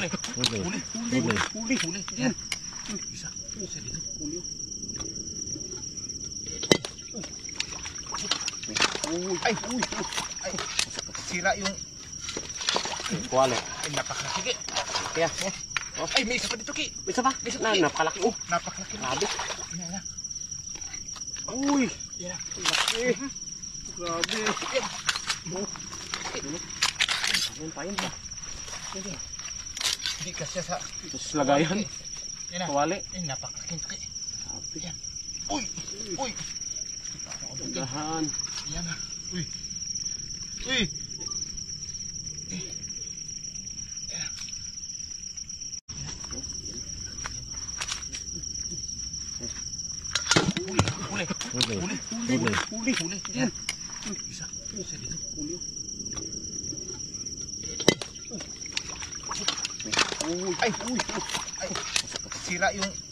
Huli. Huli. Huli. Huli. Huli. Huli. Yan. Isa. Isa dito. Huli. Ay. Ay. Sira yung... Kuwali. Ay, napakalaki. Kaya. Ay, may isa pa dito, Ki. Isa pa? May isa pa, Ki. Napakalaki. Oh. Napakalaki. Grabe. Yan na. Uy. Yan. Laki. Grabe. Yan. Ayun pa yun ba? Hindi kasi sa... Tapos lagayan. Yan na. Kuwali. Ay, napakalaki, Ki. Grabe. Yan. Uy. Uy. Dahan. Yan na. Uy. Uy. Huli. Huli. Huli. Huli. Yan. Isa. Isa dito. Huli. Ay. Ay. Sira yung...